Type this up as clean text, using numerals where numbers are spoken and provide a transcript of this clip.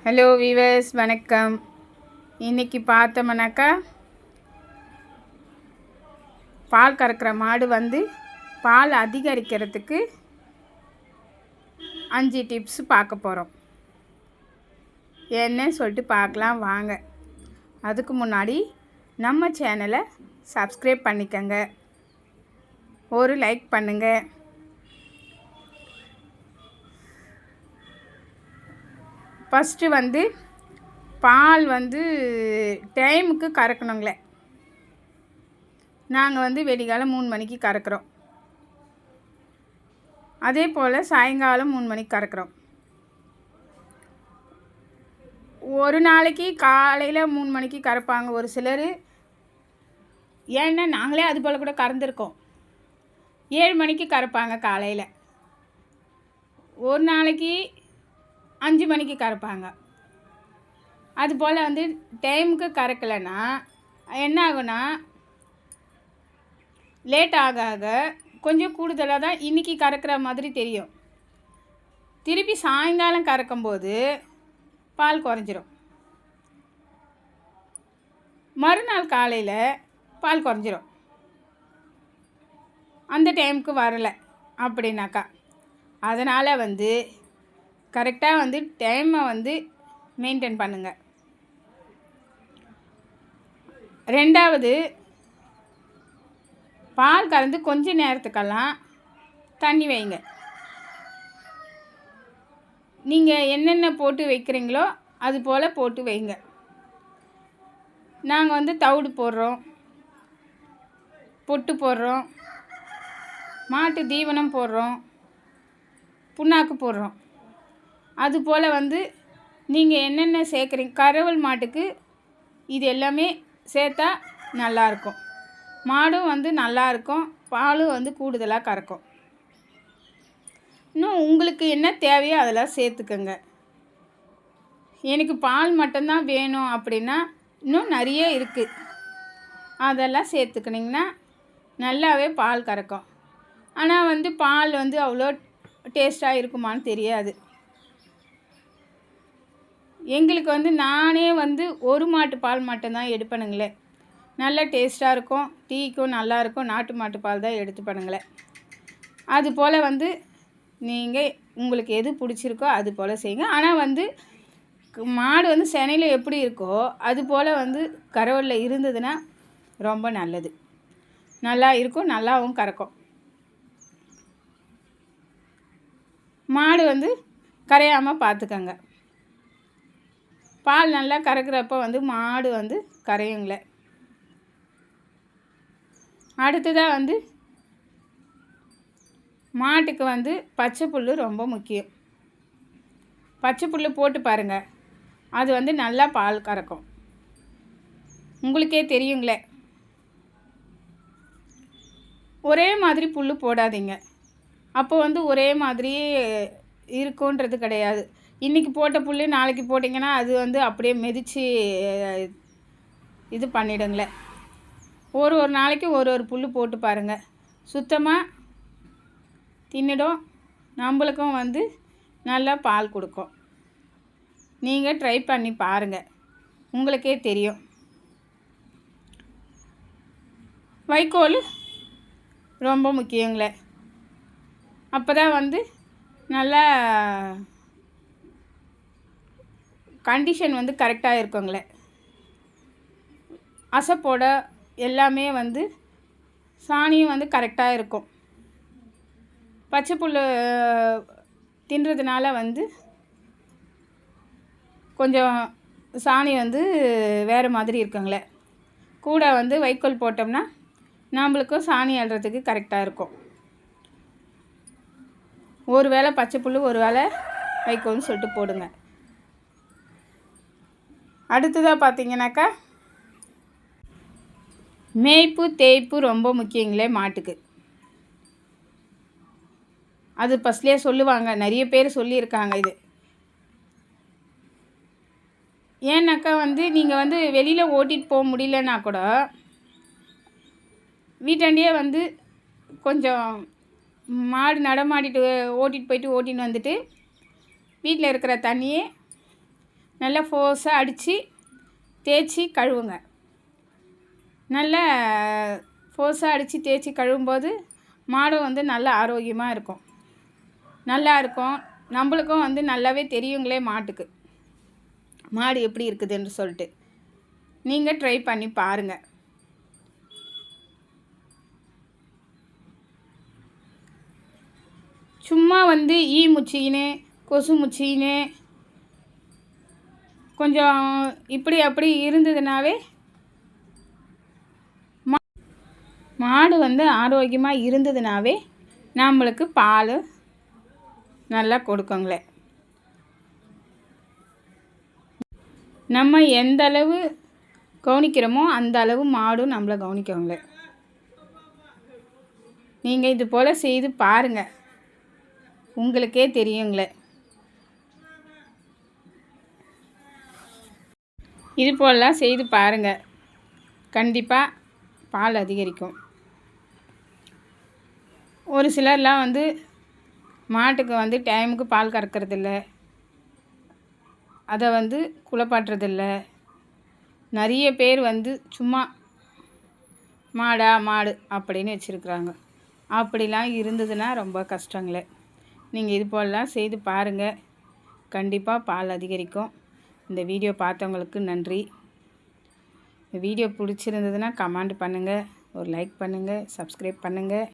Hello viewers, வணக்கம். இன்றைக்கி பார்த்தோம்னாக்கா பால் கறக்கிற மாடு பால் அதிகரிக்கிறதுக்கு 5 டிப்ஸ் பார்க்க போகிறோம். என்னன்னு சொல்லிட்டு பார்க்கலாம் வாங்க. அதுக்கு முன்னாடி நம்ம சேனலை சப்ஸ்கிரைப் பண்ணிக்கங்க, ஒரு லைக் பண்ணுங்கள். ஃபஸ்ட்டு பால் டைமுக்கு கறக்கணுங்களே. நாங்கள் வெடிகாலம் 3 மணிக்கு கறக்கிறோம். அதே போல் சாயங்காலம் 3 மணிக்கு கறக்கிறோம். ஒரு நாளைக்கு காலையில் 3 மணிக்கு கறப்பாங்க ஒரு சிலர். ஏன்னா நாங்களே அது போல் கூட கறந்துருக்கோம். 7 மணிக்கு கறப்பாங்க காலையில். ஒரு நாளைக்கு 5 மணிக்கு கறப்பாங்க. அதுபோல் டைமுக்கு கறக்கலைன்னா என்ன ஆகுனா, லேட் ஆக ஆக கொஞ்சம் கூடுதலாக தான் இன்றைக்கி கறக்கிற மாதிரி தெரியும். திருப்பி சாயங்காலம் கறக்கும்போது பால் குறைஞ்சிரும். மறுநாள் காலையில் பால் குறைஞ்சிரும். அந்த டைமுக்கு வரலை அப்படின்னாக்கா. அதனால் கரெக்டாக டைமை மெயின்டைன் பண்ணுங்கள். ரெண்டாவது, பால் கறந்து கொஞ்ச நேரத்துக்கெல்லாம் தண்ணி வைங்க. நீங்கள் என்னென்ன போட்டு வைக்கிறீங்களோ அது போல் போட்டு வைங்க. நாங்கள் தவிடு போடுறோம், பொட்டு போடுறோம், மாட்டு தீவனம் போடுறோம், புண்ணாக்கு போடுறோம். அதுபோல் நீங்கள் என்னென்ன சேர்க்குறீங்க, கறவல் மாட்டுக்கு இது எல்லாமே சேர்த்தா நல்லாயிருக்கும். மாடும் நல்லாயிருக்கும், பாலும் கூடுதலாக கறக்கும். இன்னும் உங்களுக்கு என்ன தேவையோ அதெல்லாம் சேர்த்துக்கங்க. எனக்கு பால் மட்டும்தான் வேணும் அப்படின்னா இன்னும் நிறைய இருக்குது. அதெல்லாம் சேர்த்துக்கினிங்கன்னா நல்லாவே பால் கறக்கும். ஆனால் பால் அவ்வளோ டேஸ்ட்டாக இருக்குமான்னு தெரியாது. எங்களுக்கு நானே ஒரு மாட்டு பால் மட்டும்தான் எடுப்பேனுங்களே. நல்ல டேஸ்ட்டாக இருக்கும், டீக்கும் நல்லாயிருக்கும். நாட்டு மாட்டு பால் தான் எடுத்துப்பேனுங்களே. அது போல் நீங்கள் உங்களுக்கு எது பிடிச்சிருக்கோ அது போல் செய்யுங்க. ஆனால் மாடு செனையில் எப்படி இருக்கோ அது போல் கறவலில் இருந்ததுன்னா ரொம்ப நல்லது. நல்லா இருக்கும், நல்லாவும் கறக்கும். மாடு கரையாமல் பார்த்துக்கங்க. பால் நல்லா கறக்கிறப்ப மாடு கரையுங்களே. அடுத்ததாக மாட்டுக்கு பச்சை புல் ரொம்ப முக்கியம். பச்சை புல் போட்டு பாருங்கள், அது நல்லா பால் கறக்கும். உங்களுக்கே தெரியுங்களே. ஒரே மாதிரி புல் போடாதீங்க. அப்போ ஒரே மாதிரி இருக்குன்றது கிடையாது. இன்றைக்கி போட்ட புல் நாளைக்கு போட்டிங்கன்னா அது அப்படியே மிதித்து இது பண்ணிடுங்களே. ஒரு நாளைக்கு ஒரு புல் போட்டு பாருங்கள், சுத்தமாக தின்னிடும். நம்மளுக்கும் நல்லா பால் கொடுக்கும். நீங்கள் ட்ரை பண்ணி பாருங்கள், உங்களுக்கே தெரியும். வைக்கோல் ரொம்ப முக்கியங்களே. அப்போ தான் நல்லா கண்டிஷன் கரெக்டாக இருக்குங்களே. அசைப்போட எல்லாமே சாணியும் கரெக்டாக இருக்கும். பச்சை புல் தின்றதுனால கொஞ்சம் சாணி வேறு மாதிரி இருக்குங்களே. கூட வைக்கோல் போட்டோம்னா நம்மளுக்கும் சாணி அள்ளுறதுக்கு கரெக்டாக இருக்கும். ஒரு வேளை பச்சை புல், ஒரு வேளை வைக்கோல்னு சொல்லிட்டு போடுங்க. அடுத்ததாக பார்த்தீங்கன்னாக்கா, மேய்ப்பு தேய்ப்பு ரொம்ப முக்கியங்களே மாட்டுக்கு. அது ஃபஸ்ட்லேயே சொல்லுவாங்க, நிறைய பேர் சொல்லியிருக்காங்க இது. ஏன்னாக்கா நீங்கள் வெளியில் ஓட்டிகிட்டு போக முடியலன்னா கூட வீட்டாண்டியே கொஞ்சம் மாடு நடமாடிட்டு ஓட்டிகிட்டு போயிட்டு ஓட்டின்னு வந்துட்டு வீட்டில் இருக்கிற தண்ணியே நல்லா ஃபோர்ஸாக அடித்து தேய்ச்சி கழுவுங்க. நல்லா ஃபோர்ஸாக அடித்து தேய்ச்சி கழுவும்போது மாடும் வந்து நல்லா ஆரோக்கியமாக இருக்கும், நல்லா இருக்கும். நம்மளுக்கும் வந்து நல்லாவே தெரியுங்களே மாட்டுக்கு மாடு எப்படி இருக்குதுன்னு சொல்லிட்டு. நீங்கள் ட்ரை பண்ணி பாருங்கள். சும்மா வந்து ஈ முச்சிக்கின்னு கொசு முச்சிக்கின்னு கொஞ்சம் இப்படி அப்படி இருந்ததுனாவே மாடு வந்து ஆரோக்கியமாக இருந்ததுனாவே நம்மளுக்கு பால் நல்லா கொடுக்குங்களே. நம்ம எந்த அளவு கவனிக்கிறோமோ அந்த அளவு மாடும் நம்மளை கவனிக்குங்களே. நீங்கள் இது போல் செய்து பாருங்கள், உங்களுக்கே தெரியுங்களே. இது போலலாம் செய்து பாருங்கள், கண்டிப்பாக பால் அதிகரிக்கும். ஒரு சிலர்லாம் வந்து மாட்டுக்கு வந்து டைமுக்கு பால் கறக்கிறதில்ல, அதை வந்து குளிப்பாட்டுறதில்ல. நிறைய பேர் வந்து சும்மா மாடு அப்படின்னு வச்சுருக்குறாங்க. அப்படிலாம் இருந்ததுன்னா ரொம்ப கஷ்டங்களே. நீங்கள் இது போலலாம் செய்து பாருங்கள், கண்டிப்பாக பால் அதிகரிக்கும். இந்த வீடியோ பார்த்தவங்களுக்கு நன்றி. இந்த வீடியோ பிடிச்சிருந்ததுன்னா கமெண்ட் பண்ணுங்கள், ஒரு லைக் பண்ணுங்கள், சப்ஸ்கிரைப் பண்ணுங்கள்.